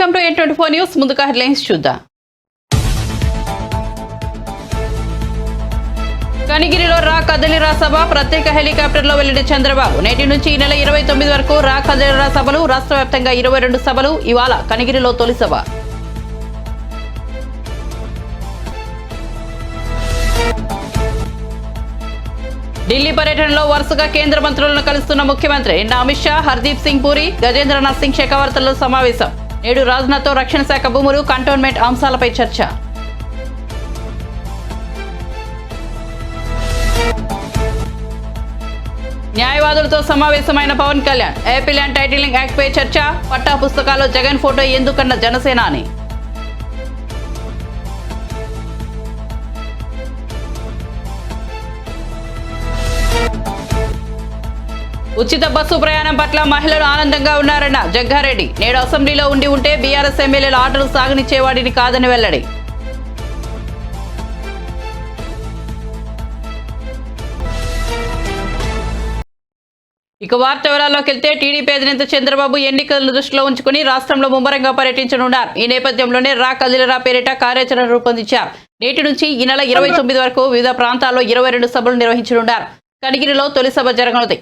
Welcome to A24 news. ముందుగా headlines చూద్దాం. కనిగిరిలో రా కదలిరా సభ, ప్రత్యేక హెలికాప్టర్లో వెళ్లిన చంద్రబాబు. నేటి నుంచి ఈ నెల 29 వరకు రా కదలిరా సభలు, రాష్ట్ర వ్యాప్తంగా 22 సభలు. ఇవాళ కనిగిరిలో తొలి సభ. ఢిల్లీ పర్యటనలో వరుసగా కేంద్ర మంత్రులను కలుస్తున్న ముఖ్యమంత్రి. నిన్న అమిత్ షా, హర్దీప్ సింగ్ పూరి, గజేంద్రనాథ్ సింగ్ షెకావర్తల్లో సమావేశం. నేడు రాజ్నాథ్తో రక్షణ శాఖ భూములు, కంటోన్మెంట్ అంశాలపై చర్చ. న్యాయవాదులతో సమావేశమైన Pawan Kalyan. AP land titling act పై చర్చ. పట్టా పుస్తకాల్లో జగన్ ఫోటో ఎందుకన్న జనసేనాని. ఉచిత బస్సు ప్రయాణం పట్ల మహిళలు ఆనందంగా ఉన్నారన్న జగ్గారెడ్డి. నేడు అసెంబ్లీలో ఉంటే బీఆర్ఎస్ ఎమ్మెల్యేల ఆటలు సాగనిచ్చేవాడిని కాదని వెల్లడి. ఇక వార్త వివరాల్లోకి వెళ్తే టీడీపీ అధినేత చంద్రబాబు ఎన్నికలను దృష్టిలో ఉంచుకుని రాష్ట్రంలో ముమ్మరంగా పర్యటించనున్నారు. ఈ నేపథ్యంలోనే రా కదిలిరా పేరిట కార్యాచరణ రూపొందించారు. నేటి నుంచి ఈ నెల 29 వరకు వివిధ ప్రాంతాల్లో 22 సభలు నిర్వహించనున్నారు. కనిగిరిలో తొలి సభ జరగనుంది.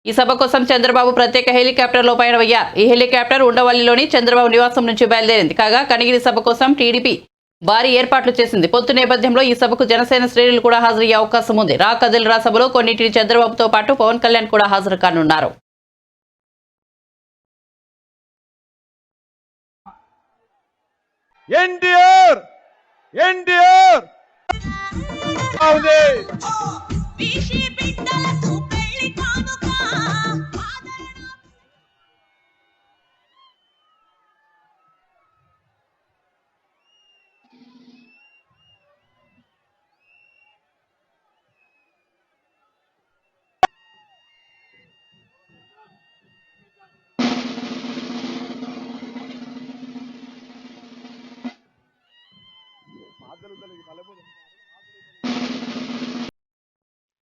ఈ సభ కోసం చంద్రబాబు ప్రత్యేక హెలికాప్టర్లో పయనమయ్యారు. ఈ హెలికాప్టర్ ఉండవల్లిలోని చంద్రబాబు నివాసం నుంచి బయలుదేరింది. కాగా కనిగిరి సభ కోసం టీడీపీ భారీ ఏర్పాట్లు చేసింది. పొత్తు నేపథ్యంలో ఈ సభకు జనసేన శ్రేణులు కూడా హాజరయ్యే అవకాశం ఉంది. రా కదిలిరా సభలో కొన్నింటిని చంద్రబాబుతో పాటు పవన్ కళ్యాణ్ కూడా హాజరు కానున్నారు.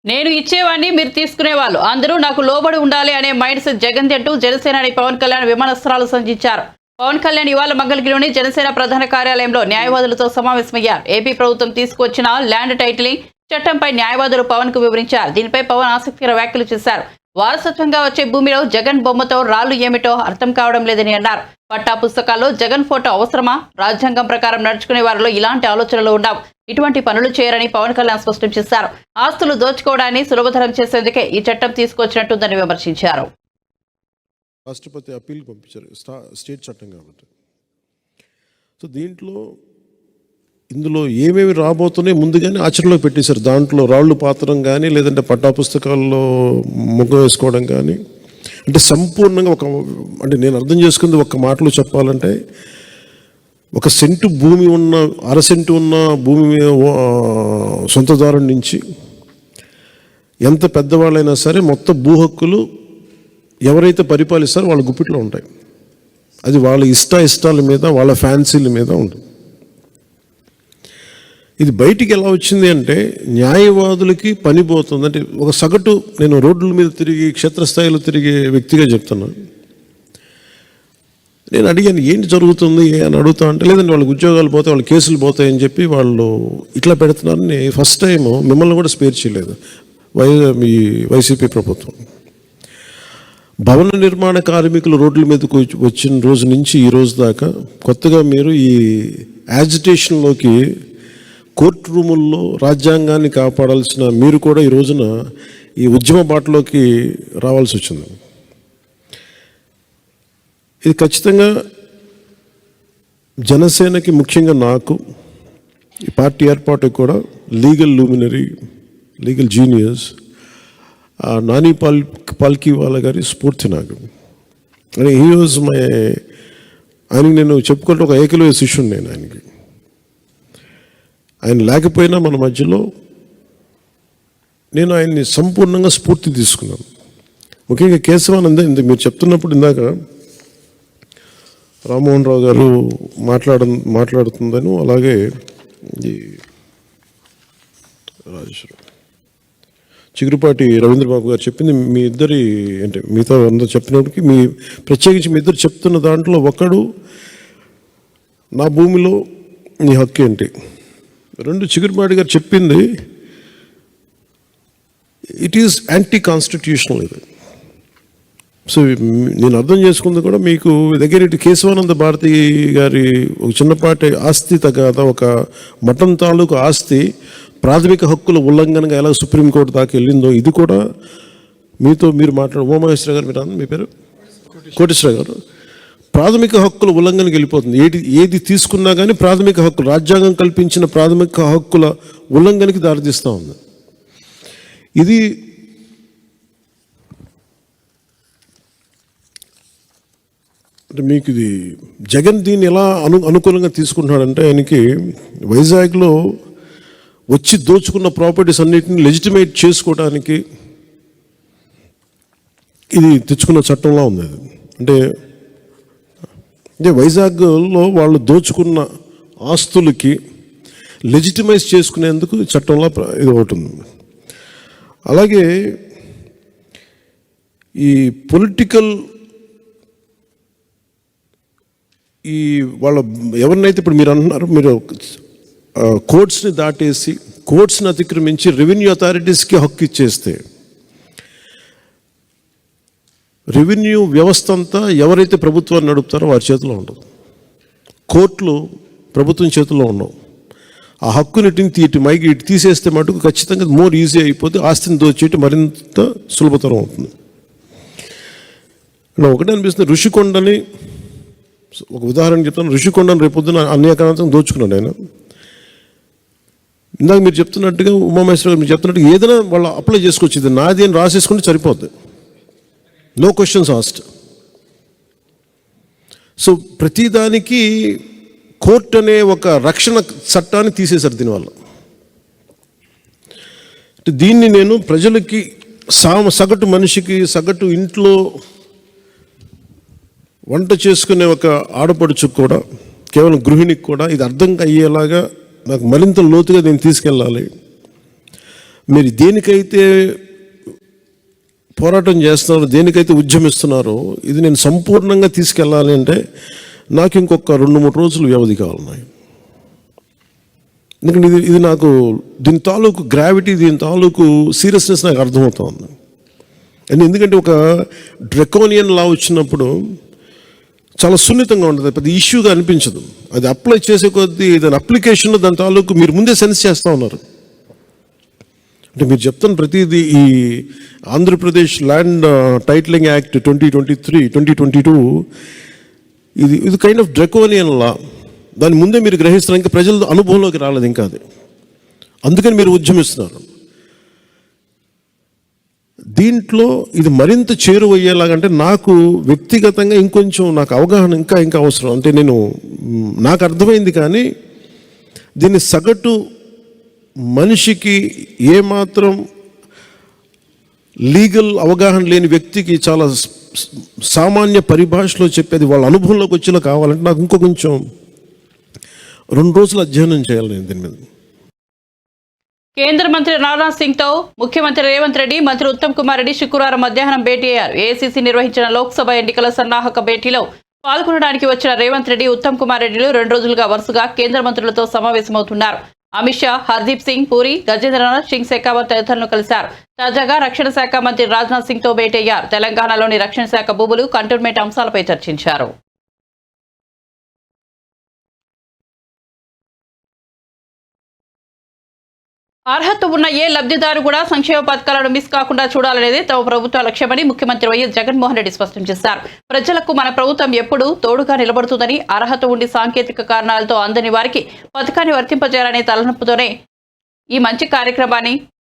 నేను ఇచ్చేవాడిని, మీరు తీసుకునేవాళ్ళు, అందరూ నాకు లోబడి ఉండాలి అనే మైండ్ సెట్ జగన్ అంటూ జనసేనాని పవన్ కళ్యాణ్ విమానాస్త్రాలు సంధించారు. పవన్ కళ్యాణ్ ఇవాళ మంగళగిరిలోని జనసేన ప్రధాన కార్యాలయంలో న్యాయవాదులతో సమావేశమయ్యారు. ఏపీ ప్రభుత్వం తీసుకొచ్చిన ల్యాండ్ టైటిలింగ్ చట్టంపై న్యాయవాదులు పవన్ కు వివరించారు. దీనిపై పవన్ ఆసక్తికర వ్యాఖ్యలు చేశారు. వారసత్వంగా వచ్చే భూమిలో జగన్ బొమ్మతో రాళ్లు ఏమిటో అర్థం కావడం లేదని అన్నారు. పట్టా పుస్తకాల్లో జగన్ ఫోటో అవసరమా? రాజ్యాంగం ప్రకారం నడుచుకునే వారిలో ఇలాంటి ఆలోచనలు ఉండవు. ఇటువంటి పనులు చేయరని పవన్ కళ్యాణ్ స్పష్టం చేశారు. ఆస్తులు దోచుకోవడాన్ని సులభతరం చేసేందుకే ఈ చట్టం తీసుకొచ్చినట్టుందని విమర్శించారు. రాష్ట్రపతి అప్పీల్ పంపించారు, స్టేట్ చట్టం కాబట్టి. సో ఇందులో ఏమేమి రాబోతున్నాయి ముందుగానే ఆచరణలో పెట్టేశారు. దాంట్లో రాళ్ళు పాత్రం కానీ, లేదంటే పట్టా పుస్తకాల్లో ముగ్గ వేసుకోవడం కానీ, అంటే సంపూర్ణంగా అంటే నేను అర్థం చేసుకుంది ఒక మాటలో చెప్పాలంటే, ఒక సెంటు భూమి ఉన్న, అరసెంటు ఉన్న భూమి సొంతదారుడి నుంచి ఎంత పెద్దవాళ్ళైనా సరే మొత్తం భూ హక్కులు ఎవరైతే పరిపాలిస్తారో వాళ్ళ గుప్పిట్లో ఉంటాయి. అది వాళ్ళ ఇష్టాల మీద, వాళ్ళ ఫ్యాన్సీల మీద ఉంటుంది. ఇది బయటికి ఎలా వచ్చింది అంటే న్యాయవాదులకి పని పోతుంది. అంటే ఒక సగటు, నేను రోడ్ల మీద తిరిగి క్షేత్రస్థాయిలో తిరిగే వ్యక్తిగా చెప్తున్నాను. నేను అడిగాను ఏంటి జరుగుతుంది అని అడుగుతా అంటే, లేదంటే వాళ్ళకి ఉద్యోగాలు పోతాయి, వాళ్ళ కేసులు పోతాయని చెప్పి వాళ్ళు ఇట్లా పెడుతున్నారని ఫస్ట్ టైం మిమ్మల్ని కూడా స్పేర్ చేయలేదు మీ వైసీపీ ప్రభుత్వం. భవన నిర్మాణ కార్మికులు రోడ్ల మీదకు వచ్చిన రోజు నుంచి ఈ రోజు దాకా కొత్తగా మీరు ఈ యాజిటేషన్లోకి, కోర్టు రూముల్లో రాజ్యాంగాన్ని కాపాడాల్సిన మీరు కూడా ఈ రోజున ఈ ఉద్యమ బాటలోకి రావాల్సి వచ్చింది. ఇది ఖచ్చితంగా జనసేనకి, ముఖ్యంగా నాకు, ఈ పార్టీ ఏర్పాటుకు కూడా legal luminary, legal genius Nani Palkhivala గారి స్ఫూర్తి నాకు. అని హీ వాజ్ ఆయనకి నేను చెప్పుకుంటే ఒక ఏకలవ్య శిష్యుడు. నేను ఆయన లేకపోయినా మన మధ్యలో నేను ఆయన్ని సంపూర్ణంగా స్ఫూర్తి తీసుకున్నాను. ముఖ్యంగా కేశవానంద మీరు చెప్తున్నప్పుడు ఇందాక రామ్మోహన్ రావు గారు మాట్లాడుతుందని, అలాగే ఈ రాజేశ్వరం చిగురుపాటి రవీంద్రబాబు గారు చెప్పింది మీ ఇద్దరి, అంటే మిగతా అందరూ చెప్పినప్పటికీ ప్రత్యేకించి మీ ఇద్దరు చెప్తున్న దాంట్లో ఒకడు నా భూమిలో నీ హక్కు ఏంటి? రెండు చిగురుమాడి గారు చెప్పింది ఇట్ ఈస్ యాంటీ కాన్స్టిట్యూషనల్. ఇది సో నేను అర్థం చేసుకుంది కూడా మీకు దగ్గర ఇటు కేశవానంద భారతి గారి ఒక చిన్నపాటి ఆస్తి తగ్గ ఒక మఠం తాలూకు ఆస్తి ప్రాథమిక హక్కుల ఉల్లంఘనగా ఎలా సుప్రీంకోర్టు దాకా వెళ్ళిందో ఇది కూడా మీతో మీరు ఉమామహేశ్వర గారు మీరు మీ పేరు కోటేశ్వర గారు ప్రాథమిక హక్కుల ఉల్లంఘనకి వెళ్ళిపోతుంది. ఏది తీసుకున్నా కానీ ప్రాథమిక హక్కులు రాజ్యాంగం కల్పించిన ప్రాథమిక హక్కుల ఉల్లంఘనకి దారితీస్తూ ఉంది. ఇది మీకు ఇది జగన్ దీన్ని ఎలా అనుకూలంగా తీసుకుంటున్నాడంటే ఆయనకి వైజాగ్లో వచ్చి దోచుకున్న ప్రాపర్టీస్ అన్నిటిని లెజిటిమేట్ చేసుకోవడానికి ఇది తెచ్చుకున్న చట్టంలా ఉంది. అంటే వైజాగ్లో వాళ్ళు దోచుకున్న ఆస్తులకి లెజిటిమైజ్ చేసుకునేందుకు చట్టంలో ఇది ఒకటి ఉంది. అలాగే ఈ పొలిటికల్ ఈ వాళ్ళ ఎవరినైతే ఇప్పుడు మీరు అంటున్నారు మీరు కోర్ట్స్ని దాటేసి కోర్ట్స్ని అతిక్రమించి రెవెన్యూ అథారిటీస్కి హక్కు ఇచ్చేస్తే రెవెన్యూ వ్యవస్థ అంతా ఎవరైతే ప్రభుత్వాన్ని నడుపుతారో వారి చేతిలో ఉండదు. కోర్టులు ప్రభుత్వం చేతిలో ఉండవు. ఆ హక్కుని ఇటు తీసేస్తే మటుకు ఖచ్చితంగా మోర్ ఈజీ అయిపోతే ఆస్తిని దోచేయటం మరింత సులభతరం అవుతుంది. ఒకటే అనిపిస్తుంది, ఋషికొండని ఒక ఉదాహరణ చెప్తాను. ఋషికొండని రేపొద్దున అన్యాక్రాంతం దోచుకున్నాడు ఆయన. ఇందాక మీరు చెప్తున్నట్టుగా ఉమామహేశ్వర గారు మీరు చెప్తున్నట్టుగా ఏదైనా వాళ్ళు అప్లై చేసుకోవచ్చు. ఇది నాది అని రాసేసుకుంటే సరిపోద్ది, నో క్వశ్చన్స్ ఆస్క్డ్. సో ప్రతిదానికి కోర్టు అనే ఒక రక్షణ చట్టాన్ని తీసేశారు దీనివల్ల. దీన్ని నేను ప్రజలకి సగటు మనిషికి సగటు ఇంట్లో వంట చేసుకునే ఒక ఆడపడుచుకు కూడా కేవలం గృహిణికి కూడా ఇది అర్థం అయ్యేలాగా నాకు మరింత లోతుగా నేను తీసుకెళ్ళాలి. మీరు దేనికైతే పోరాటం చేస్తున్నారో దేనికైతే ఉద్యమిస్తున్నారో ఇది నేను సంపూర్ణంగా తీసుకెళ్ళాలి అంటే నాకు ఇంకొక 2-3 రోజులు వ్యవధి కావాలి. ఎందుకంటే ఇది నాకు దీని తాలూకు గ్రావిటీ దీని తాలూకు సీరియస్నెస్ నాకు అర్థమవుతుంది. అండ్ ఎందుకంటే ఒక డ్రెకోనియన్ లా వచ్చినప్పుడు చాలా సున్నితంగా ఉంటుంది, పెద్ద ఇష్యూగా అనిపించదు. అది అప్లై చేసే కొద్దీ దాని అప్లికేషన్లో దాని తాలూకు మీరు ముందే సెన్స్ చేస్తూ ఉన్నారు. అంటే మీరు చెప్తున్న ప్రతిదీ ఈ ఆంధ్రప్రదేశ్ ల్యాండ్ టైటిలింగ్ యాక్ట్ 2022 ఇది కైండ్ ఆఫ్ డ్రెకోనియన్ లా. దాని ముందే మీరు గ్రహిస్తున్నారు, ఇంకా ప్రజల అనుభవంలోకి రాలేదు ఇంకా అది. అందుకని మీరు ఉద్యమిస్తున్నారు. దీంట్లో ఇది మరింత చేరువయ్యేలాగంటే నాకు వ్యక్తిగతంగా ఇంకొంచెం నాకు అవగాహన ఇంకా అవసరం. అంటే నాకు అర్థమైంది, కానీ దీన్ని సగటు మనిషికి ఏమాత్రం లీగల్ అవగాహన లేని వ్యక్తికి చాలా సామాన్య పరిభాషలో చెప్పేది వాళ్ళ అనుభవంలోకి వచ్చేలా కావాలంటే నాకు ఇంకో కొంచెం 2 రోజులు అధ్యయనం చేయాలి నేను దీని మీద. కేంద్ర మంత్రి రాజ్నాథ్ సింగ్ తో ముఖ్యమంత్రి రేవంత్ రెడ్డి, మంత్రి ఉత్తమ్ కుమార్ రెడ్డి శుక్రవారం మధ్యాహ్నం భేటీ అయ్యారు. ఏఐసీసీ నిర్వహించిన లోక్సభ ఎన్నికల సన్నాహక భేటీలో పాల్గొనడానికి వచ్చిన రేవంత్ రెడ్డి, ఉత్తమ్ కుమార్ రెడ్డిలు 2 రోజులుగా వరుసగా కేంద్ర మంత్రులతో సమావేశమవుతున్నారు. అమిత్ షా, హర్దీప్ సింగ్ పూరి, గజేంద్రనాథ్ సింగ్ షెకావత్ తదితరులను కలిశారు. తాజాగా రక్షణ శాఖ మంత్రి రాజ్నాథ్ సింగ్ తో భేటీ అయ్యారు. తెలంగాణలోని రక్షణ శాఖ భూములు, కంటోన్మెంట్ అంశాలపై చర్చించారు. అర్హత ఉన్న ఏ లబ్ధిదారు కూడా సంక్షేమ పథకాలను మిస్ కాకుండా చూడాలనేది తమ ప్రభుత్వ లక్ష్యమని ముఖ్యమంత్రి వైఎస్ జగన్మోహన్ రెడ్డి స్పష్టం చేశారు. ప్రజలకు మన ప్రభుత్వం ఎప్పుడూ తోడుగా నిలబడుతుందని, అర్హత ఉండి సాంకేతిక కారణాలతో అందని వారికి పథకాన్ని వర్తింపజేయాలనే తలనొప్పుతోనే ఈ మంచి కార్యక్రమాన్ని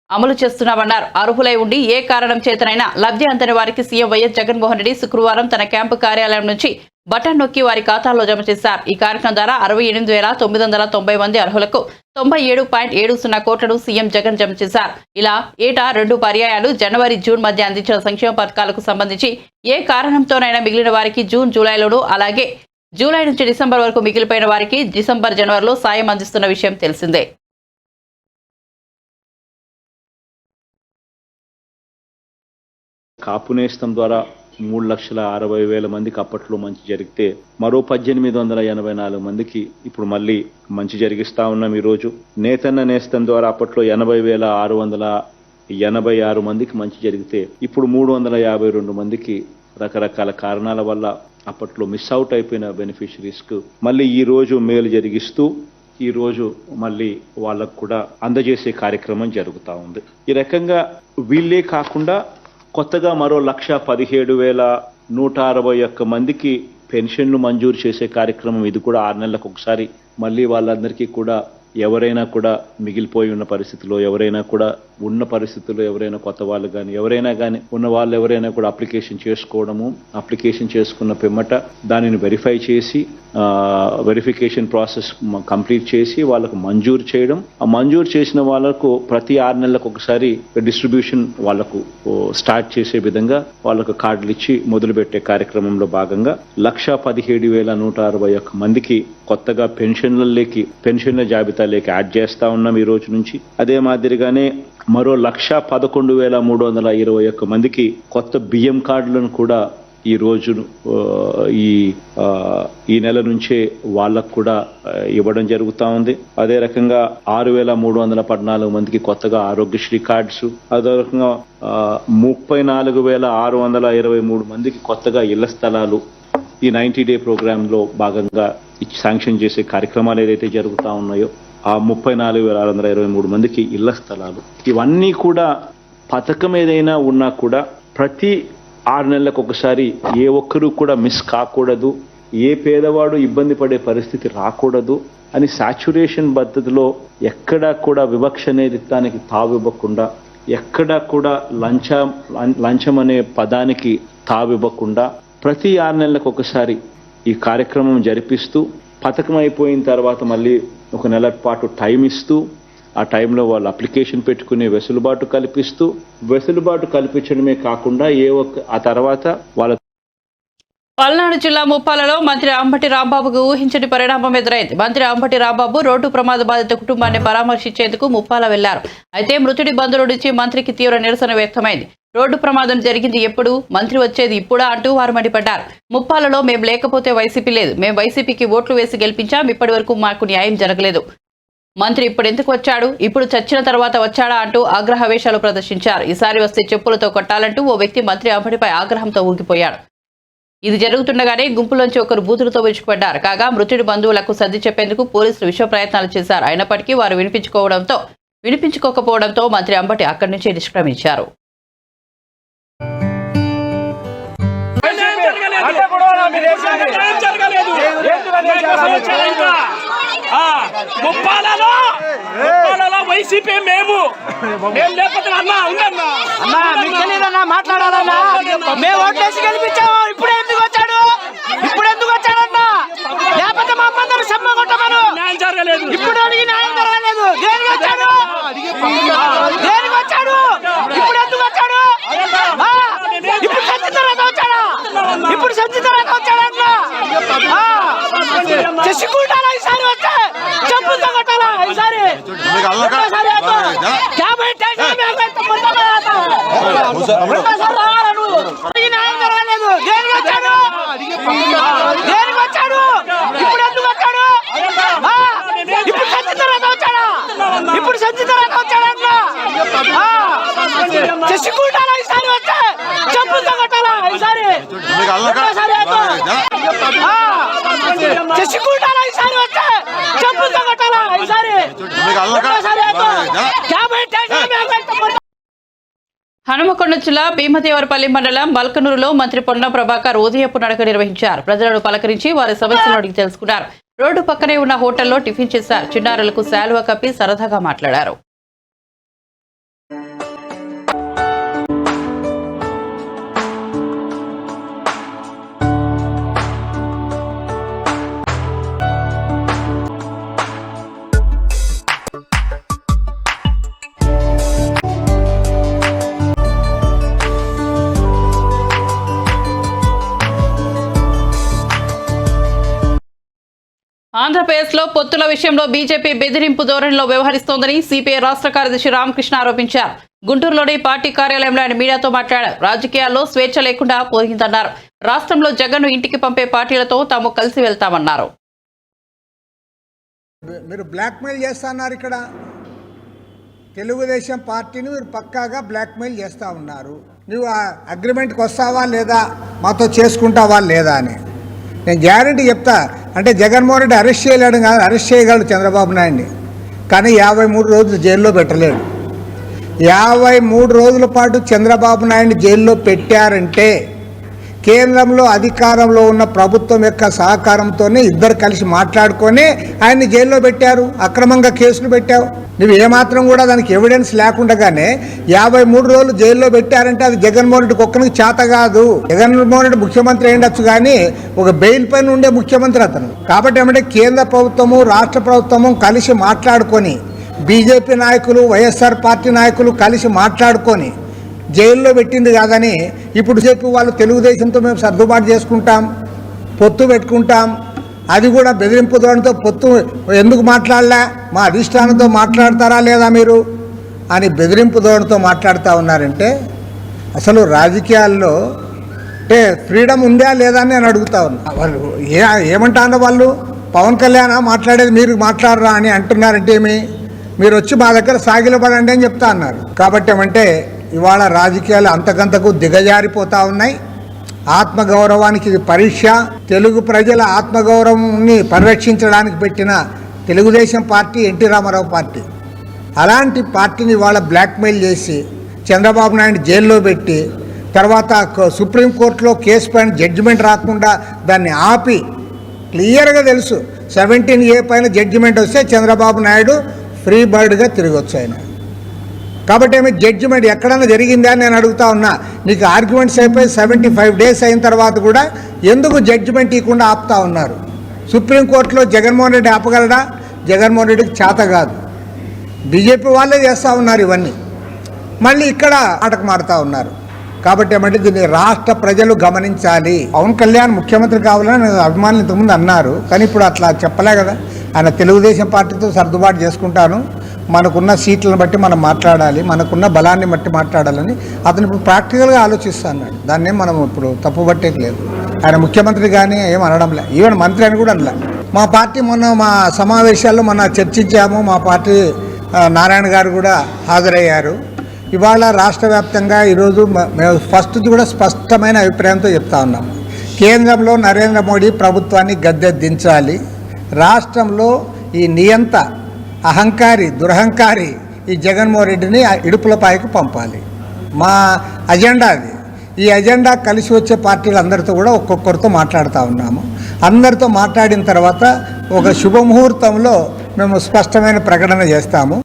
అమలు చేస్తున్నామన్నారు. అర్హులై ఉండి ఏ కారణం చేతనైనా లబ్ధి అందని వారికి సీఎం వైఎస్ జగన్మోహన్ రెడ్డి శుక్రవారం తన క్యాంపు కార్యాలయం నుంచి బటన్ నొక్కి వారి ఖాతాల్లో జమ చేశారు. ఈ కార్యక్రమం ద్వారా 68,990 మంది అర్హులకు 97.70 కోట్లను సీఎం జగన్ జమ చేశారు. ఇలా ఏటా 2 పర్యాయాలు జనవరి, జూన్ మధ్య అందించిన సంక్షేమ పథకాలకు సంబంధించి ఏ కారణంతోనైనా మిగిలిన వారికి జూన్, జూలైలోనూ, అలాగే జూలై నుంచి డిసెంబర్ వరకు మిగిలిపోయిన వారికి డిసెంబర్, జనవరిలో సాయం అందిస్తున్న విషయం తెలిసిందే. కాపు నేస్తం ద్వారా 3,60,000 మందికి అప్పట్లో మంచి జరిగితే మరో 1,884 మందికి ఇప్పుడు మళ్ళీ మంచి జరిగిస్తా ఉన్నాం. ఈరోజు నేతన్న నేస్తం ద్వారా అప్పట్లో 80,686 మందికి మంచి జరిగితే ఇప్పుడు 352 మందికి రకరకాల కారణాల వల్ల అప్పట్లో మిస్ అవుట్ అయిపోయిన బెనిఫిషరీస్కు మళ్ళీ ఈ రోజు మేలు జరిగిస్తూ ఈ రోజు మళ్ళీ వాళ్ళకు కూడా అందజేసే కార్యక్రమం జరుగుతూ ఉంది. ఈ రకంగా వీళ్ళే కాకుండా కొత్తగా మరో 1,17,161 మందికి పెన్షన్లు మంజూరు చేసే కార్యక్రమం ఇది కూడా 6 నెలలకు ఒకసారి మళ్ళీ వాళ్ళందరికీ కూడా ఎవరైనా కూడా మిగిలిపోయి ఉన్న పరిస్థితిలో ఎవరైనా కూడా ఉన్న పరిస్థితుల్లో ఎవరైనా కొత్త వాళ్ళు కానీ ఎవరైనా కానీ ఉన్న వాళ్ళు ఎవరైనా కూడా అప్లికేషన్ చేసుకోవడము, అప్లికేషన్ చేసుకున్న పిమ్మట దానిని వెరిఫై చేసి వెరిఫికేషన్ ప్రాసెస్ కంప్లీట్ చేసి వాళ్ళకు మంజూరు చేయడం, ఆ మంజూరు చేసిన వాళ్ళకు ప్రతి 6 నెలలకు ఒకసారి డిస్ట్రిబ్యూషన్ వాళ్ళకు స్టార్ట్ చేసే విధంగా వాళ్ళకు కార్డులు ఇచ్చి మొదలుపెట్టే కార్యక్రమంలో భాగంగా 1,17,161 మందికి కొత్తగా పెన్షన్ల జాబితాలోకి యాడ్ చేస్తా ఉన్నాం ఈ రోజు నుంచి. అదే మాదిరిగానే మరో 1,11,321 మందికి కొత్త బియ్యం కార్డులను కూడా ఈ రోజు ఈ నెల నుంచే వాళ్ళకు కూడా ఇవ్వడం జరుగుతూ ఉంది. అదే రకంగా 6,314 మందికి కొత్తగా ఆరోగ్యశ్రీ కార్డ్స్, అదే రకంగా 34,623 మందికి కొత్తగా ఇళ్ల స్థలాలు ఈ 90-day ప్రోగ్రాంలో భాగంగా శాంక్షన్ చేసే కార్యక్రమాలు ఏదైతే జరుగుతూ ఉన్నాయో ఆ 34,623 మందికి ఇళ్ల స్థలాలు, ఇవన్నీ కూడా పథకం ఏదైనా ఉన్నా కూడా ప్రతి 6 నెలలకు ఒకసారి ఏ ఒక్కరూ కూడా మిస్ కాకూడదు, ఏ పేదవాడు ఇబ్బంది పడే పరిస్థితి రాకూడదు అని సాచ్యురేషన్ పద్ధతిలో ఎక్కడా కూడా వివక్ష అనేది దానికి తావివ్వకుండా, ఎక్కడా కూడా లంచం అనే పదానికి తావివ్వకుండా ప్రతి 6 నెలలకు ఒకసారి ఈ కార్యక్రమం జరిపిస్తూ పథకం అయిపోయిన తర్వాత మళ్ళీ 1 నెల పాటు టైం ఇస్తూ ఆ టైంలో వాళ్ళు అప్లికేషన్ పెట్టుకునే వెసులుబాటు కల్పించడమే కాకుండా ఆ తర్వాత వాళ్ళ పల్నాడు జిల్లా ముప్పాలలో మంత్రి అంబటి రాంబాబుకు ఊహించని పరిణామం ఎదురైంది. మంత్రి అంబటి రాంబాబు రోడ్డు ప్రమాద బాధిత కుటుంబాన్ని పరామర్శించేందుకు ముప్పాల వెళ్లారు. అయితే మృతుడి బంధువుల నుంచి మంత్రికి తీవ్ర నిరసన వ్యక్తమైంది. రోడ్డు ప్రమాదం జరిగింది ఎప్పుడు, మంత్రి వచ్చేది ఇప్పుడా అంటూ వారు మండిపడ్డారు. ముప్పాలలో మేము లేకపోతే వైసీపీ లేదు, మేము వైసీపీకి ఓట్లు వేసి గెలిపించాం, ఇప్పటి వరకు మాకు న్యాయం జరగలేదు, మంత్రి ఇప్పుడు ఎందుకు వచ్చాడు, ఇప్పుడు చచ్చిన తర్వాత వచ్చాడా అంటూ ఆగ్రహవేశాలు ప్రదర్శించారు. ఈసారి వస్తే చెప్పులతో కొట్టాలంటూ ఓ వ్యక్తి మంత్రి అంబటిపై ఆగ్రహంతో ఊగిపోయాడు. ఇది జరుగుతుండగానే గుంపులోంచి ఒకరు బూతులతో విరుచుకుపడ్డారు. కాగా మృతుడి బంధువులకు సర్ది చెప్పేందుకు పోలీసులు విశ్వ ప్రయత్నాలు చేశారు. అయినప్పటికీ వారు వినిపించుకోకపోవడంతో మంత్రి అంబటి అక్కడి నుంచి నిష్క్రమించారు. ముప్పాలలో వైసీపీ మేము లేకపోతే అన్నా మీకు తెలియదన్నా మాట్లాడాలన్నా, మేము ఓట్లేసి గెలిపించాము, ఇప్పుడు ఎందుకు వచ్చాడన్నా, లేకపోతే మా అమ్మందరూ సమ్మ కొట్టమను, ఇప్పుడు అడిగి న్యాయం జరగలేదు, దేనికి వచ్చాడు, ఇప్పుడు ఎందుకు వచ్చాడు, ఇప్పుడు సంచి తర్వాత వచ్చాడన్నా, చేసుకుంటారా ఈసారి వస్తే చెప్పులతో కొట్టాలా, ఈసారి న్యాయం జరగలేదు, దేనికి వచ్చాడు, ఇప్పుడు ఎందుకు వచ్చాడు, ఇప్పుడు సంచి తర్వాత వచ్చాడన్నా, చేసుకుంటారా ఈసారి వస్తే చెప్పులతో కొట్టాలా, ఈసారి చేసుకుంటారా ఈసారి వస్తే చెప్పులతో కొట్టాలా, ఈసారి హనుమకొండ జిల్లా భీమదేవరపల్లి మండలం మల్కనూరులో మంత్రి పొన్నం ప్రభాకర్ ఉదయపు నడక నిర్వహించారు. ప్రజలను పలకరించి వారి సమస్యలను అడిగి తెలుసుకున్నారు. రోడ్డు పక్కనే ఉన్న హోటల్లో టిఫిన్ చేశారు. చిన్నారులకు శాలువా కప్పి సరదాగా మాట్లాడారు. ఆంధ్రప్రదేశ్లో పొత్తుల విషయంలో బీజేపీ బెదిరింపు ధోరణిలో వ్యవహరిస్తోందని సిపిఐ రాష్ట్ర కార్యదర్శి రామకృష్ణ ఆరోపించారు. గుంటూరులోని పార్టీ కార్యాలయంలో ఆయన మీడియాతో మాట్లాడారు. రాజకీయాల్లో స్వేచ్ఛ లేకుండా పోయిందన్నారు. రాష్ట్రంలో జగన్ను ఇంటికి పంపే పార్టీలతో తాము కలిసి వెళ్తామన్నారు. మీరు బ్లాక్మెయిల్ చేస్తున్నారు. ఇక్కడ తెలుగుదేశం పార్టీని మీరు పక్కాగా బ్లాక్మెయిల్ చేస్తూ ఉన్నారు. నువ్వు ఆ అగ్రిమెంట్కి వస్తావా లేదా, మాతో చేసుకుంటావా లేదా అని నేను గ్యారంటీ చెప్తా. అంటే జగన్మోహన్ రెడ్డి అరెస్ట్ చేయలేడు కాదు, అరెస్ట్ చేయగలడు చంద్రబాబు నాయుడిని, కానీ 53 రోజులు జైల్లో పెట్టలేడు. 53 రోజుల పాటు చంద్రబాబు నాయుడిని జైల్లో పెట్టారంటే కేంద్రంలో అధికారంలో ఉన్న ప్రభుత్వం యొక్క సహకారంతోనే ఇద్దరు కలిసి మాట్లాడుకొని ఆయన్ని జైల్లో పెట్టారు. అక్రమంగా కేసులు పెట్టావు. నువ్వు ఏమాత్రం కూడా దానికి ఎవిడెన్స్ లేకుండానే 53 రోజులు జైల్లో పెట్టారంటే అది జగన్మోహన్ రెడ్డికి ఒక్కరికి చేత కాదు. జగన్మోహన్ రెడ్డి ముఖ్యమంత్రి అయ్యుండొచ్చు కానీ ఒక బెయిల్ పైన ఉండే ముఖ్యమంత్రి అతను. కాబట్టి ఏమంటే కేంద్ర ప్రభుత్వము రాష్ట్ర ప్రభుత్వము కలిసి మాట్లాడుకొని, బీజేపీ నాయకులు వైఎస్ఆర్ పార్టీ నాయకులు కలిసి మాట్లాడుకొని జైల్లో పెట్టింది కాదని ఇప్పుడు చెప్పి వాళ్ళు తెలుగుదేశంతో మేము సర్దుబాటు చేసుకుంటాం, పొత్తు పెట్టుకుంటాం, అది కూడా బెదిరింపు ధోరణితో పొత్తు ఎందుకు మాట్లాడలే, మా అధిష్టానంతో మాట్లాడతారా లేదా మీరు అని బెదిరింపు ధోరణితో మాట్లాడుతూ ఉన్నారంటే అసలు రాజకీయాల్లో అంటే ఫ్రీడమ్ ఉందా లేదా అని నేను అడుగుతా ఉన్నా. వాళ్ళు ఏమంటారో వాళ్ళు పవన్ కళ్యాణ్ మాట్లాడేది మీరు మాట్లాడరా అని అంటున్నారంటే ఏమి, మీరు వచ్చి మా దగ్గర సాగిలపడండి అని చెప్తా అన్నారు. కాబట్టి ఏమంటే ఇవాళ రాజకీయాలు అంతకంతకు దిగజారిపోతూ ఉన్నాయి. ఆత్మగౌరవానికి ఇది పరీక్ష. తెలుగు ప్రజల ఆత్మగౌరవాన్ని పరిరక్షించడానికి పెట్టిన Telugu Desam party N T Rama Rao party, అలాంటి పార్టీని ఇవాళ బ్లాక్మెయిల్ చేసి చంద్రబాబు నాయుడు జైల్లో పెట్టి తర్వాత సుప్రీంకోర్టులో కేసు పైన జడ్జిమెంట్ రాకుండా దాన్ని ఆపి, క్లియర్గా తెలుసు 17A పైన జడ్జిమెంట్ వస్తే చంద్రబాబు నాయుడు ఫ్రీ బర్డ్గా తిరగొచ్చు ఆయన. కాబట్టి ఏమి జడ్జిమెంట్ ఎక్కడైనా జరిగిందా అని నేను అడుగుతా ఉన్నా. నీకు ఆర్గ్యుమెంట్స్ అయిపోయి 75 డేస్ అయిన తర్వాత కూడా ఎందుకు జడ్జిమెంట్ ఇవ్వకుండా ఆపుతా ఉన్నారు? సుప్రీంకోర్టులో జగన్మోహన్ రెడ్డి ఆపగలడా? జగన్మోహన్ రెడ్డికి చేత కాదు. బీజేపీ వాళ్ళే చేస్తూ ఉన్నారు ఇవన్నీ, మళ్ళీ ఇక్కడ ఆటకు మారుతూ ఉన్నారు. కాబట్టి ఏమంటే దీన్ని రాష్ట్ర ప్రజలు గమనించాలి. పవన్ కళ్యాణ్ ముఖ్యమంత్రి కావాలని అభిమానులు ఇంతకుముందు అన్నారు, కానీ ఇప్పుడు అట్లా చెప్పలే కదా. ఆయన తెలుగుదేశం పార్టీతో సర్దుబాటు చేసుకుంటాను, మనకున్న సీట్లను బట్టి మనం మాట్లాడాలి, మనకున్న బలాన్ని బట్టి మాట్లాడాలని అతను ఇప్పుడు ప్రాక్టికల్గా ఆలోచిస్తా అన్నాడు. దాన్నే మనం ఇప్పుడు తప్పుపట్టేకి లేదు. ఆయన ముఖ్యమంత్రి కానీ ఏం అనడంలే, ఈవెన్ మంత్రి అని కూడా అనలే. మా పార్టీ మొన్న మా సమావేశాల్లో మొన్న చర్చించాము. మా పార్టీ నారాయణ గారు కూడా హాజరయ్యారు. ఇవాళ రాష్ట్ర వ్యాప్తంగా ఈరోజు మేము ఫస్ట్ కూడా స్పష్టమైన అభిప్రాయంతో చెప్తా ఉన్నాము. కేంద్రంలో నరేంద్ర మోడీ ప్రభుత్వాన్ని గద్దె దించాలి. రాష్ట్రంలో ఈ నియంత అహంకారి దురహంకారి ఈ జగన్మోహన్ రెడ్డిని ఇడుపులపాయకు పంపాలి. మా అజెండా అది. ఈ అజెండా కలిసి వచ్చే పార్టీలందరితో కూడా ఒక్కొక్కరితో మాట్లాడుతూ ఉన్నాము. అందరితో మాట్లాడిన తర్వాత ఒక శుభముహూర్తంలో మేము స్పష్టమైన ప్రకటన చేస్తాము.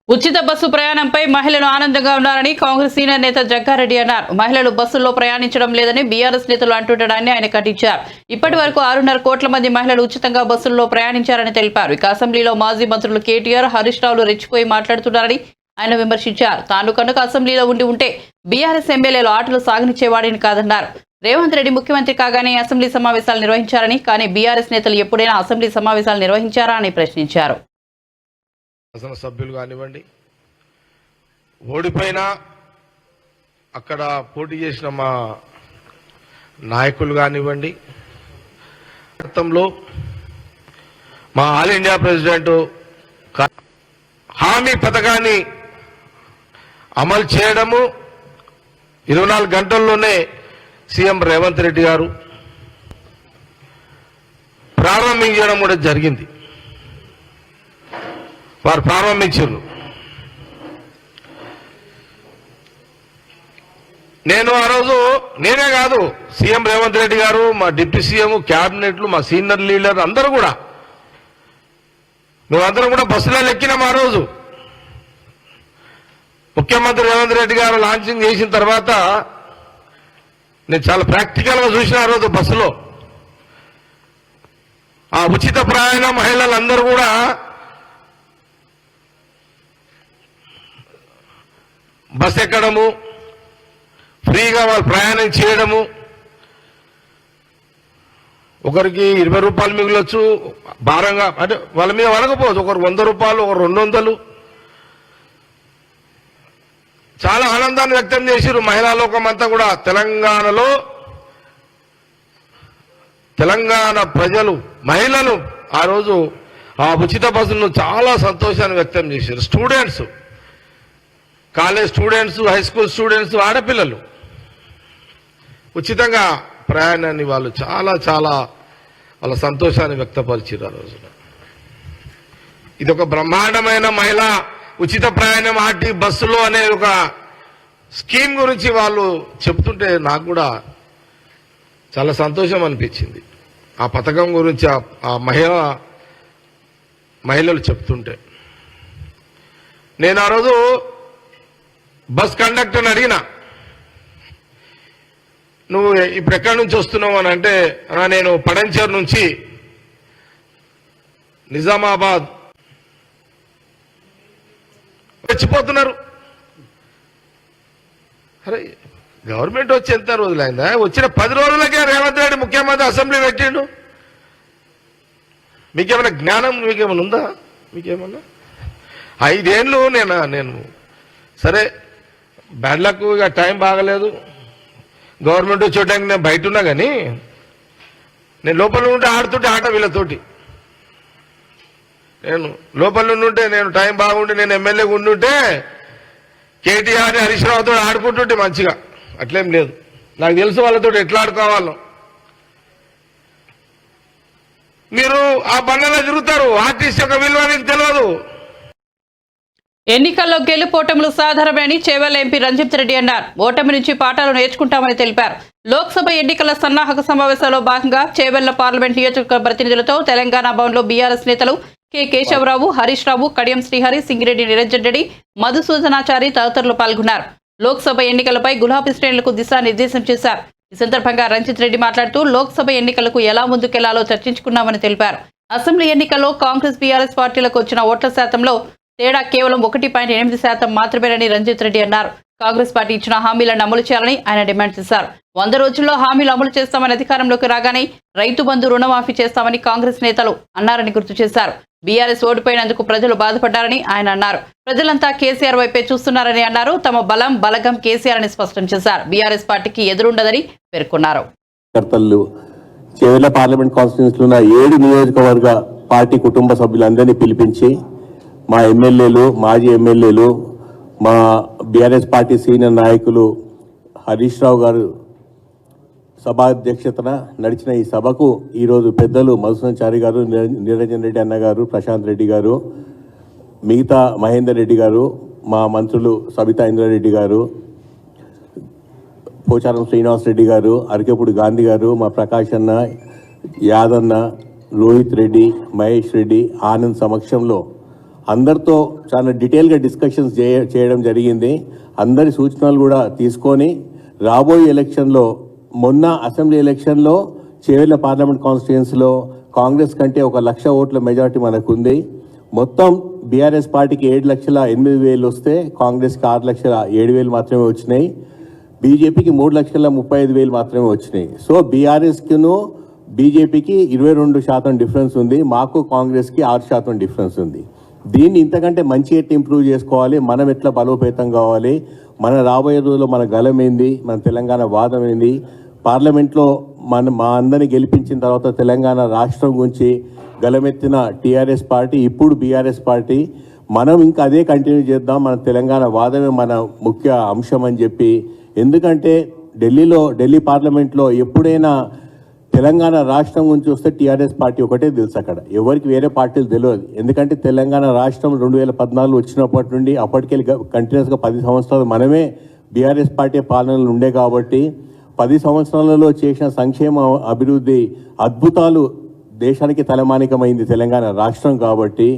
ఉచిత బస్సు ప్రయాణంపై మహిళలు ఆనందంగా ఉన్నారని కాంగ్రెస్ సీనియర్ నేత జగ్గారెడ్డి అన్నారు. మహిళలు బస్సుల్లో ప్రయాణించడం లేదని బీఆర్ఎస్ నేతలు అంటుండడాన్ని ఆయన ఖండించారు. ఇప్పటి వరకు 6.5 కోట్ల మంది మహిళలు ఉచితంగా బస్సుల్లో ప్రయాణించారని తెలిపారు. ఇక అసెంబ్లీలో మాజీ మంత్రులు కేటీఆర్, హరీష్ రావులు రెచ్చిపోయి మాట్లాడుతున్నారని ఆయన విమర్శించారు. తాను కనుక అసెంబ్లీలో ఉంటే బీఆర్ఎస్ ఎమ్మెల్యేలు ఆటలు సాగనిచ్చేవాడిని కాదన్నారు. రేవంత్ రెడ్డి ముఖ్యమంత్రి కాగానే అసెంబ్లీ సమావేశాలు నిర్వహించారని, కానీ బీఆర్ఎస్ నేతలు ఎప్పుడైనా అసెంబ్లీ సమావేశాలు నిర్వహించారా అని ప్రశ్నించారు. శాసనసభ్యులు కానివ్వండి, ఓడిపోయినా అక్కడ పోటీ చేసిన మా నాయకులు కానివ్వండి, గతంలో మా ఆల్ ఇండియా ప్రెసిడెంట్ హామీ పథకాన్ని అమలు చేయడము 24 గంటల్లోనే సీఎం రేవంత్ రెడ్డి గారు ప్రారంభించడం కూడా జరిగింది. వారు ప్రారంభించారు. నేను ఆ రోజు నేనే కాదు, సీఎం రేవంత్ రెడ్డి గారు, మా డిప్యూటీ సీఎం, క్యాబినెట్లు, మా సీనియర్ లీడర్ అందరూ కూడా మేమందరం కూడా బస్సులో ఎక్కినాం. ఆ రోజు ముఖ్యమంత్రి రేవంత్ రెడ్డి గారు లాంచింగ్ చేసిన తర్వాత నేను చాలా ప్రాక్టికల్గా చూసిన ఆ రోజు బస్సులో ఆ ఉచిత ప్రయాణ మహిళలందరూ కూడా బస్ ఎక్కడము, ఫ్రీగా వాళ్ళు ప్రయాణం చేయడము, ఒకరికి 20 రూపాయలు మిగిలొచ్చు భారంగా, అంటే వాళ్ళ మీద వనకపోవచ్చు. ఒకరు 100 రూపాయలు, ఒకరు 200. చాలా ఆనందాన్ని వ్యక్తం చేసిరు మహిళా లోకం అంతా కూడా. తెలంగాణలో తెలంగాణ ప్రజలు మహిళలు ఆ రోజు ఆ ఉచిత బస్సులను చాలా సంతోషాన్ని వ్యక్తం చేశారు. Students, college students, high school students, ఆడపిల్లలు ఉచితంగా ప్రయాణాన్ని వాళ్ళు చాలా చాలా వాళ్ళ సంతోషాన్ని వ్యక్తపరిచారు ఆ రోజున. ఇది ఒక బ్రహ్మాండమైన మహిళా ఉచిత ప్రయాణం ఆర్టీ బస్సులో అనే ఒక స్కీమ్ గురించి వాళ్ళు చెప్తుంటే నాకు కూడా చాలా సంతోషం అనిపించింది. ఆ పథకం గురించి ఆ మహిళలు చెప్తుంటే నేను ఆ రోజు బస్ కండక్టర్ని అడిగినా, నువ్వు ఇప్పుడు ఎక్కడి నుంచి వస్తున్నావు అని అంటే, నేను పడంచేరు నుంచి నిజామాబాద్. చచ్చిపోతున్నారు. అరే గవర్నమెంట్ వచ్చి ఎంత రోజులైందా? వచ్చిన 10 రోజులకే రేవంత్ రెడ్డి ముఖ్యమంత్రి అసెంబ్లీ పెట్టిండు. మీకేమైనా జ్ఞానం మీకేమైనా ఉందా? మీకేమన్నా 5 ఏళ్ళు నేను సరే బ్యాడ్ లక్, ఇక టైం బాగలేదు, గవర్నమెంట్ వచ్చేటానికి నేను బయట ఉన్నా, కానీ నేను లోపల ఉంటే ఆడుతుంటే ఆట వీళ్ళతోటి. నేను లోపల ఉంటే నేను టైం బాగుండి నేను ఎమ్మెల్యేగా ఉండుంటే కేటీఆర్ హరీష్ రావుతో ఆడుకుంటుంటే మంచిగా. అట్లేం లేదు, నాకు తెలుసు వాళ్ళతో ఎట్లా ఆడుకోవాలో. మీరు ఆ బండలో తిరుగుతారు, ఆర్టిస్ట్ యొక్క విలువ మీకు తెలియదు. ఎన్నికల్లో గెలుపోటములు సాధారణమని చేవెళ్ల ఎంపీ రంజిత్ రెడ్డి అన్నారు. ఓటమి నుంచి పాఠాలు నేర్చుకుంటామని తెలిపారు. లోక్సభ ఎన్నికల సన్నాహక సమావేశంలో భాగంగా చేవెళ్ల పార్లమెంట్ నియోజకవర్గ ప్రతినిధులతో తెలంగాణ భవన్లో బీఆర్ఎస్ నేతలు కె కేశవరావు, హరీష్ రావు, కడియం శ్రీహరి, సింగిరెడ్డి నిరంజన్ రెడ్డి, మధుసూదనాచారి తదితరులు పాల్గొన్నారు. లోక్సభ ఎన్నికలపై గులాబీ శ్రేణులకు దిశానిర్దేశం చేశారు. ఈ సందర్భంగా రంజిత్ రెడ్డి మాట్లాడుతూ లోక్సభ ఎన్నికలకు ఎలా ముందుకెళ్లాలో చర్చించుకున్నామని తెలిపారు. అసెంబ్లీ ఎన్నికల్లో కాంగ్రెస్ బీఆర్ఎస్ పార్టీలకు వచ్చిన ఓట్ల శాతంలో తేడా కేవలం 1.8% మాత్రమేనని రంజిత్ రెడ్డి అన్నారు. కాంగ్రెస్ పార్టీ ఇచ్చిన హామీలను అమలు చేయాలని ఆయన డిమాండ్ చేశారు. 100 రోజుల్లో హామీలు అమలు చేస్తామని అధికారంలోకి రాగానే రైతు బంధు రుణమాఫీ చేస్తామని కాంగ్రెస్ నేతలు అన్నారని గుర్తు చేశారు. బీఆర్ఎస్ ఓడిపోయినందుకు ప్రజలు బాధపడ్డారని ఆయన అన్నారు. ప్రజలంతా కేసీఆర్ వైపే చూస్తున్నారని అన్నారు. తమ బలగం కేసీఆర్ అని స్పష్టం చేశారు. బీఆర్ఎస్ పార్టీకి ఎదురుండదని పేర్కొన్నారు. చేవెళ్ల పార్లమెంట్ కాన్స్టిట్యూన్సీలో ఉన్న 7 నియోజకవర్గ పార్టీ కుటుంబ సభ్యులందరినీ పిలిపించి మా ఎమ్మెల్యేలు, మాజీ ఎమ్మెల్యేలు, మా బీఆర్ఎస్ పార్టీ సీనియర్ నాయకులు హరీష్ రావు గారు సభాధ్యక్షతన నడిచిన ఈ సభకు ఈరోజు పెద్దలు మధుసూదనాచారి గారు, నిరంజన్ రెడ్డి అన్న గారు, ప్రశాంత్ రెడ్డి గారు, మిగతా మహేందర్ రెడ్డి గారు, మా మంత్రులు సబితా ఇంద్రారెడ్డి గారు, పోచారం శ్రీనివాస్ రెడ్డి గారు, అరకెప్పుడు గాంధీ గారు, మా ప్రకాష్ అన్న, యాదన్న, రోహిత్ రెడ్డి, మహేష్ రెడ్డి, ఆనంద్ సమక్షంలో అందరితో చాలా డీటెయిల్గా డిస్కషన్స్ చేయడం జరిగింది. అందరి సూచనలు కూడా తీసుకొని రాబోయే ఎలక్షన్లో, మొన్న అసెంబ్లీ ఎలక్షన్లో చేవెళ్ల పార్లమెంట్ కాన్స్టిట్యుయెన్సీలో కాంగ్రెస్ కంటే 1,00,000 ఓట్ల మెజార్టీ మనకుంది. మొత్తం బీఆర్ఎస్ పార్టీకి 7,08,000 వస్తే కాంగ్రెస్కి 6,07,000 మాత్రమే వచ్చినాయి. బీజేపీకి 3,35,000 మాత్రమే వచ్చినాయి. సో బీఆర్ఎస్కిను బీజేపీకి 22% డిఫరెన్స్ ఉంది, మాకు కాంగ్రెస్కి 6% డిఫరెన్స్ ఉంది. దీన్ని ఇంతకంటే మంచి ఎట్లా ఇంప్రూవ్ చేసుకోవాలి, మనం ఎట్లా బలోపేతం కావాలి, మన రాబోయే రోజుల్లో మన గలం ఏంది, మన తెలంగాణ వాదం ఏంది, పార్లమెంట్లో మా అందరినీ గెలిపించిన తర్వాత తెలంగాణ రాష్ట్రం గురించి గలమెత్తిన టీఆర్ఎస్ పార్టీ, ఇప్పుడు బీఆర్ఎస్ పార్టీ, మనం ఇంకా అదే కంటిన్యూ చేద్దాం, మన తెలంగాణ వాదమే మన ముఖ్య అంశం అని చెప్పి. ఎందుకంటే ఢిల్లీ పార్లమెంట్లో ఎప్పుడైనా తెలంగాణ రాష్ట్రం గురించి వస్తే టీఆర్ఎస్ పార్టీ ఒకటే తెలుసు, అక్కడ ఎవరికి వేరే పార్టీలు తెలియదు. ఎందుకంటే తెలంగాణ రాష్ట్రం 2014 వచ్చినప్పటి నుండి అప్పటికెళ్ళి కంటిన్యూస్గా 10 సంవత్సరాలు మనమే బీఆర్ఎస్ పార్టీ పాలనలు ఉండే కాబట్టి 10 సంవత్సరాలలో చేసిన సంక్షేమ అభివృద్ధి అద్భుతాలు దేశానికి తలమానికమైంది తెలంగాణ రాష్ట్రం కాబట్టి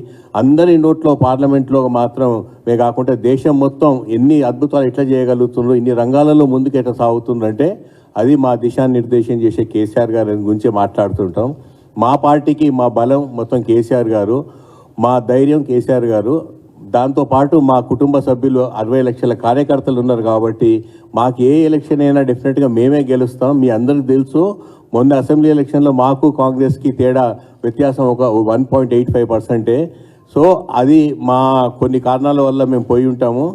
అందరి నోట్లో పార్లమెంట్లో మాత్రమే కాకుండా దేశం మొత్తం ఎన్ని అద్భుతాలు ఎట్లా చేయగలుగుతుండ్రో, ఇన్ని రంగాలలో ముందుకు ఎట్లా సాగుతుందంటే అది మా దిశానిర్దేశం చేసే కేసీఆర్ గారి గురించి మాట్లాడుతుంటాం. మా పార్టీకి మా బలం మొత్తం కేసీఆర్ గారు, మా ధైర్యం కేసీఆర్ గారు. దాంతోపాటు మా కుటుంబ సభ్యులు 60 లక్షల కార్యకర్తలు ఉన్నారు కాబట్టి మాకు ఏ ఎలక్షన్ అయినా డెఫినెట్గా మేమే గెలుస్తాం. మీ అందరికీ తెలుసు, మొన్న అసెంబ్లీ ఎలక్షన్లో మాకు కాంగ్రెస్కి తేడా వ్యత్యాసం ఒక 1.85%. సో అది మా కొన్ని కారణాల వల్ల మేము పోయి ఉంటాము.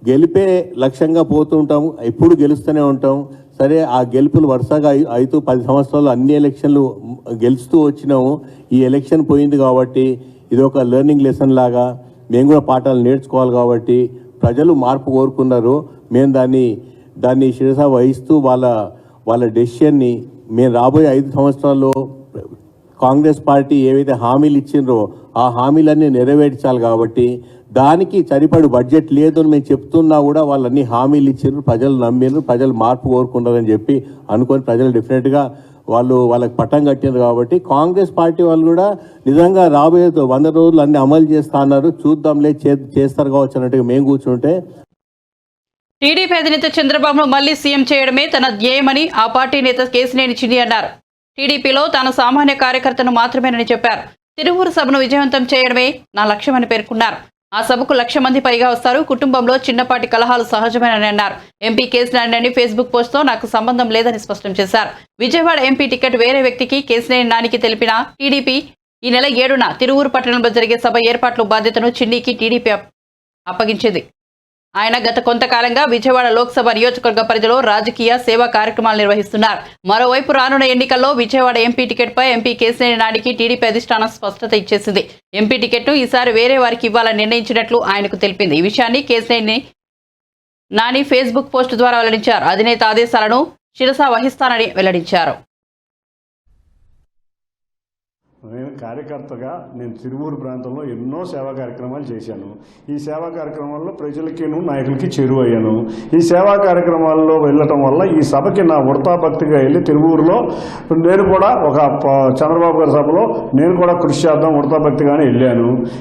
గెలిపే లక్ష్యంగా పోతూ ఉంటాం, ఎప్పుడు గెలుస్తూనే ఉంటాం. సరే, ఆ గెలుపులు వరుసగా అవుతూ 10 సంవత్సరాలు అన్ని ఎలక్షన్లు గెలుస్తూ వచ్చినాము. ఈ ఎలక్షన్ పోయింది కాబట్టి ఇది ఒక లెర్నింగ్ లెసన్ లాగా మేము కూడా పాఠాలు నేర్చుకోవాలి. కాబట్టి ప్రజలు మార్పు కోరుకున్నారు. మేము దాన్ని శిరస వహిస్తూ వాళ్ళ డెసిషన్ని మేము రాబోయే 5 సంవత్సరాల్లో కాంగ్రెస్ పార్టీ ఏవైతే హామీలు ఇచ్చిండ్రో ఆ హామీలన్నీ నెరవేర్చాలి. కాబట్టి దానికి సరిపడు బడ్జెట్ లేదు అని మేము చెప్తున్నా కూడా వాళ్ళన్నీ హామీలు ఇచ్చిండ్రు, ప్రజలు నమ్మిండ్రు, ప్రజలు మార్పు కోరుకున్నారని చెప్పి అనుకొని ప్రజలు డెఫినెట్గా వాళ్ళకి పట్టం కట్టినారు. కాబట్టి కాంగ్రెస్ పార్టీ వాళ్ళు కూడా నిజంగా రాబోయే 100 రోజులు అన్ని అమలు చేస్తా అన్నారు. చూద్దాంలే, చేస్తారు కావచ్చు అన్నట్టుగా మేము కూర్చుంటే, టీడీపీ అధినేత చంద్రబాబును మళ్లీ సీఎం చేయడమే తన ధ్యేయమని ఆ పార్టీ నేత కేశినేని చిన్ని అన్నారు. టీడీపీలో తాను సామాన్య కార్యకర్తను మాత్రమేనని చెప్పారు. తిరువూరు సభను విజయవంతం చేయడమే నా లక్ష్యమని పేర్కొన్నారు. ఆ సభకు 1,00,000 మంది పైగా వస్తారు. కుటుంబంలో చిన్నపాటి కలహాలు సహజమేనని అన్నారు. ఎంపీ కేశినేని ఫేస్బుక్ పోస్ట్తో నాకు సంబంధం లేదని స్పష్టం చేశారు. విజయవాడ ఎంపీ టికెట్ వేరే వ్యక్తికి కేశినేని నానికి తెలిపిన టీడీపీ ఈ నెల 7న తిరువూరు పట్టణంలో జరిగే సభ ఏర్పాట్ల బాధ్యతను చిన్నికి టీడీపీ అప్పగించింది. ఆయన గత కొంతకాలంగా విజయవాడ లోక్సభ నియోజకవర్గ పరిధిలో రాజకీయ సేవా కార్యక్రమాలు నిర్వహిస్తున్నారు. మరోవైపు రానున్న ఎన్నికల్లో విజయవాడ ఎంపీ టికెట్పై ఎంపీ కేశినేని నానికి టీడీపీ అధిష్టానం స్పష్టత ఇచ్చేసింది. ఎంపీ టికెట్ను ఈసారి వేరే వారికి ఇవ్వాలని నిర్ణయించినట్లు ఆయనకు తెలిపింది. ఈ విషయాన్ని కేశినేని నాని ఫేస్బుక్ పోస్ట్ ద్వారా వెల్లడించారు. అధినేత ఆదేశాలను శిరసా వహిస్తానని వెల్లడించారు. నేను కార్యకర్తగా తిరువూరు ప్రాంతంలో ఎన్నో సేవా కార్యక్రమాలు చేశాను. ఈ సేవా కార్యక్రమాల్లో ప్రజలకి నాయకులకి చేరువయ్యాను. ఈ సేవా కార్యక్రమాల్లో వెళ్ళటం వల్ల ఈ సభకి నా వృతాభక్తిగా వెళ్ళి తిరువూరులో నేను కూడా ఒక చంద్రబాబు గారి సభలో నేను కూడా కృషి చేద్దాం వృతాభక్తిగానే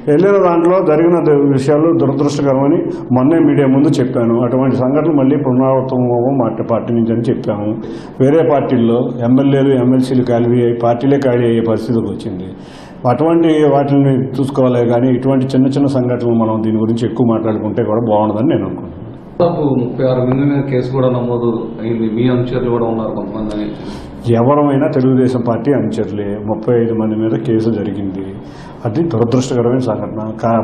వెళ్ళిన దాంట్లో జరిగిన విషయాలు దురదృష్టకరమని మొన్నే మీడియా ముందు చెప్పాను. అటువంటి సంఘటనలు మళ్ళీ పునరావృతం పార్టీ నుంచి అని చెప్పాము. వేరే పార్టీల్లో ఎమ్మెల్యేలు ఎమ్మెల్సీలు ఖాళీ అయ్యి పార్టీలే ఖాళీ అయ్యే పరిస్థితికి వచ్చింది. అటువంటి వాటిని చూసుకోవాలి కానీ ఇటువంటి చిన్న చిన్న సంఘటనలు మనం దీని గురించి ఎక్కువ మాట్లాడుకుంటే కూడా బాగుండదని నేను అనుకుంటున్నాను. 36 మంది మీద కేసు కూడా నమోదు అయింది. మీ అనుచరులు కూడా ఉన్నారు కొంతమంది. ఎవరమైనా తెలుగుదేశం పార్టీ అనుచరులే. 35 మంది మీద కేసు జరిగింది. అది దురదృష్టకరమైన సంఘటన.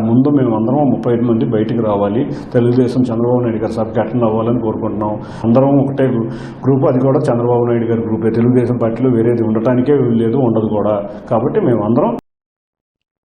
ముందు మేము అందరం 35 మంది బయటికి రావాలి, తెలుగుదేశం చంద్రబాబు నాయుడు గారి సభకి అటెండ్ అవ్వాలని కోరుకుంటున్నాం. అందరం ఒకటే గ్రూప్, అది కూడా చంద్రబాబు నాయుడు గారి గ్రూపే. తెలుగుదేశం పార్టీలో వేరేది ఉండటానికే లేదు, ఉండదు కూడా. కాబట్టి మేము అందరం.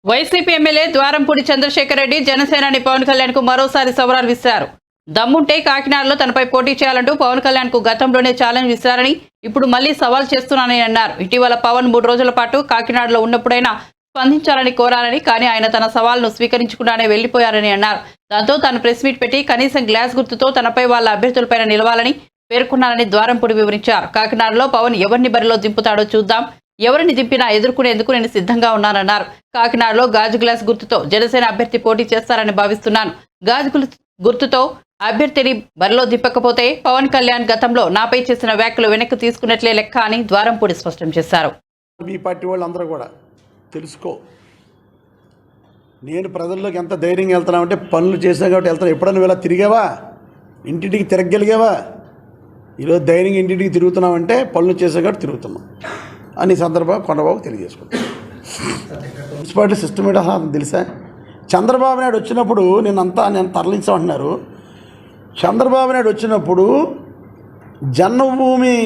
వైసీపీ ఎమ్మెల్యే ద్వారంపూడి చంద్రశేఖర్ రెడ్డి జనసేనాని పవన్ కళ్యాణ్ కు మరోసారి సవాల్ విసిరారు. దమ్ముంటే కాకినాడలో తనపై పోటీ చేయాలంటూ పవన్ కళ్యాణ్ కు గతంలోనే ఛాలెంజ్ విసిరారని ఇప్పుడు మళ్లీ సవాల్ చేస్తున్నానని అన్నారు. ఇటీవల పవన్ 3 రోజుల పాటు కాకినాడలో ఉన్నప్పుడైనా స్పందించాలని కోరారని, కానీ ఆయన తన సవాల్ను స్వీకరించకుండానే వెళ్లిపోయారని అన్నారు. దాంతో తాను ప్రెస్ మీట్ పెట్టి కనీసం గ్లాస్ గుర్తుతో తనపై వాళ్ళ అభ్యర్థులపైన నిలవాలని పేర్కొన్నారని ద్వారంపూడి వివరించారు. కాకినాడలో పవన్ ఎవరిని బరిలో దింపుతాడో చూద్దాం, ఎవరిని దింపినా ఎదుర్కొనేందుకు నేను సిద్ధంగా ఉన్నానన్నారు. కాకినాడలో గాజు గ్లాస్ గుర్తుతో జనసేన అభ్యర్థి పోటీ చేస్తారని భావిస్తున్నాను. గాజు గుర్తుతో అభ్యర్థిని బరిలో దింపకపోతే పవన్ కళ్యాణ్ గతంలో నాపై చేసిన వ్యాఖ్యలు వెనక్కి తీసుకున్నట్లే లెక్క అని ద్వారంపూడి స్పష్టం చేశారు. మీ పార్టీ వాళ్ళందరూ కూడా తెలుసుకో, నేను ప్రజల్లోకి ఎంత ధైర్యంగా వెళ్తున్నామంటే పనులు చేసాం కాబట్టి వెళ్తాను. ఎప్పుడన్నా ఇలా తిరిగావా? ఇంటింటికి తిరగగలిగావా? ఈరోజు ధైర్యంగా ఇంటింటికి తిరుగుతున్నామంటే పనులు చేసాం కాబట్టి తిరుగుతున్నాం అని సందర్భంగా కొండబాబు తెలియజేసుకుంటాను. మున్సిపాలిటీ సిస్టమ్ ఏంటో తెలుసా? చంద్రబాబు నాయుడు వచ్చినప్పుడు నేను తరలించామంటున్నారు. చంద్రబాబు నాయుడు వచ్చినప్పుడు జన్మభూమి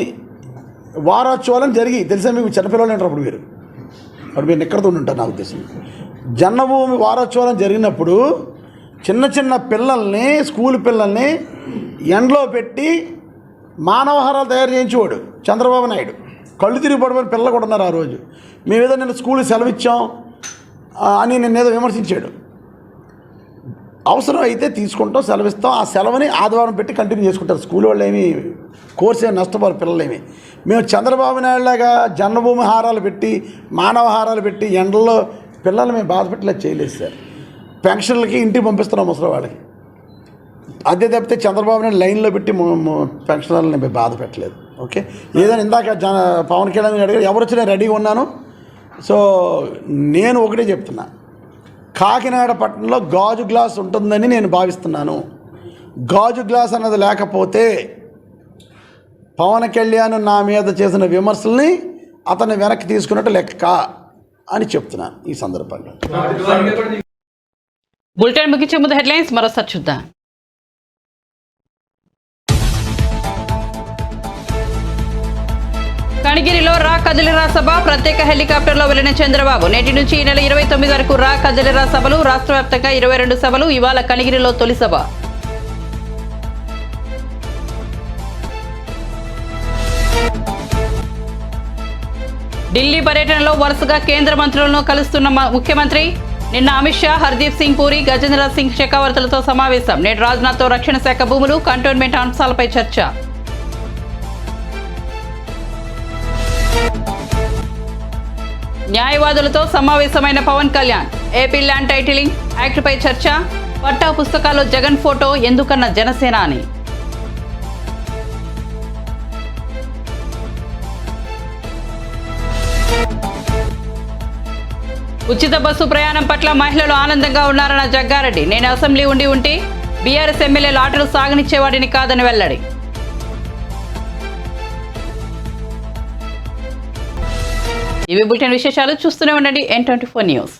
వారోత్సవాలను జరిగి తెలుసా మీకు? చిన్నపిల్లలు అంటారు అప్పుడు మీరు ఎక్కడితో ఉంటారు నా ఉద్దేశం. జన్మభూమి వారోత్సవాలను జరిగినప్పుడు చిన్న చిన్న పిల్లల్ని, స్కూల్ పిల్లల్ని ఎండలో పెట్టి మానవహారాలు తయారు చేయించేవాడు చంద్రబాబు నాయుడు. కళ్ళు తిరిగి పడిపోయిన పిల్లలు కూడా ఉన్నారు. ఆ రోజు మేమేదో నేను స్కూల్కి సెలవు ఇచ్చాం అని నేనేదో విమర్శించాడు. అవసరం అయితే తీసుకుంటాం, సెలవిస్తాం. ఆ సెలవుని ఆదివారం పెట్టి కంటిన్యూ చేసుకుంటారు. స్కూల్ వాళ్ళు ఏమి కోర్సు ఏమి నష్టపోరు పిల్లలేమి. మేము చంద్రబాబు నాయుడులాగా జన్మభూమి హారాలు పెట్టి, మానవ హారాలు పెట్టి ఎండల్లో పిల్లలు మేము బాధపెట్టలేదు, చేయలేదు సార్. పెన్షన్లకి ఇంటికి పంపిస్తున్నాం ముసలి వాళ్ళకి. అదే తప్పితే చంద్రబాబు నాయుడు లైన్లో పెట్టి పెన్షనర్లని మేము బాధ పెట్టలేదు. ఓకే, ఏదైనా ఇందాక పవన్ కళ్యాణ్ అడిగారు, ఎవరు వచ్చినా రెడీగా ఉన్నాను. సో నేను ఒకటే చెప్తున్నా, కాకినాడ పట్టణంలో గాజు గ్లాస్ ఉంటుందని నేను భావిస్తున్నాను. గాజు గ్లాస్ అన్నది లేకపోతే పవన్ కళ్యాణ్ నా మీద చేసిన విమర్శల్ని అతన్ని వెనక్కి తీసుకున్నట్టు లెక్క అని చెప్తున్నాను ఈ సందర్భంగా. బులెటిన్ ముగించే ముందు హెడ్లైన్స్ మరోసారి చూద్దాం. కనిగిరిలో రా కదిలిరా సభ ప్రత్యేక హెలికాప్టర్లో వెళ్లిన చంద్రబాబు నేటి నుంచి ఈ నెల 29 వరకు రా కదిలిరా సభలు రాష్ట్ర వ్యాప్తంగా 22 సభలు ఇవాళ కనిగిరిలో తొలి సభ. ఢిల్లీ పర్యటనలో వరుసగా కేంద్ర మంత్రులను కలుస్తున్న ముఖ్యమంత్రి. నిన్న అమిత్ షా, హర్దీప్ సింగ్ పూరి, గజేంద్ర సింగ్ షెకావత్లతో సమావేశం. నేడు రాజ్నాథ్తో రక్షణ శాఖ భూములు, కంటోన్మెంట్ అంశాలపై చర్చ. న్యాయవాదులతో సమావేశమైన Pawan Kalyan. AP land titling యాక్ట్పై చర్చ. పట్టా పుస్తకాల్లో జగన్ ఫోటో ఎందుకన్న జనసేన అని. ఉచిత బస్సు ప్రయాణం పట్ల మహిళలు ఆనందంగా ఉన్నారన్న జగ్గారెడ్డి. నేను అసెంబ్లీ ఉంటే బీఆర్ఎస్ ఎమ్మెల్యేల ఆటలు సాగనిచ్చేవాడిని కాదని వెల్లడి. ఇవి బులెటిన్ విశేషాలు. చూస్తూనే ఉండండి N24 న్యూస్.